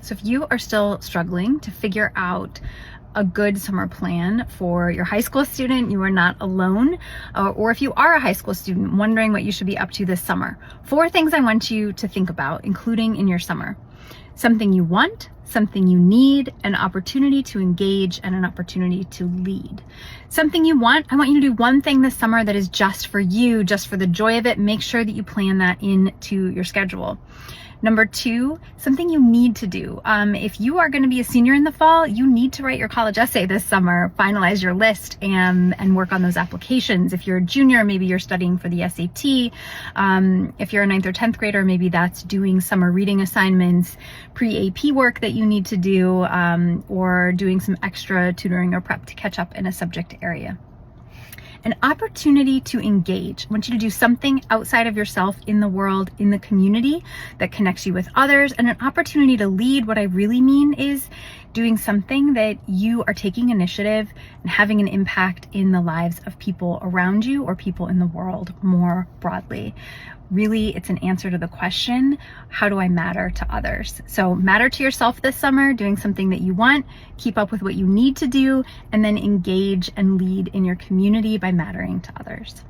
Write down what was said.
So if you are still struggling to figure out a good summer plan for your high school student, you are not alone. Or if you are a high school student wondering what you should be up to this summer, 4 things I want you to think about, including in your summer. Something you want, something you need, an opportunity to engage, and an opportunity to lead. Something you want, I want you to do one thing this summer that is just for you, just for the joy of it. Make sure that you plan that into your schedule. Number 2, something you need to do. If you are going to be a senior in the fall, you need to write your college essay this summer, finalize your list, and work on those applications. If you're a junior, maybe you're studying for the SAT. If you're a 9th or 10th grader, maybe that's doing summer reading assignments, pre-AP work that you need to do, or doing some extra tutoring or prep to catch up in a subject area. An opportunity to engage. I want you to do something outside of yourself in the world, in the community that connects you with others, and an opportunity to lead. What I really mean is doing something that you are taking initiative and having an impact in the lives of people around you or people in the world more broadly. Really, it's an answer to the question, how do I matter to others? So matter to yourself this summer, doing something that you want, keep up with what you need to do, and then engage and lead in your community by mattering to others.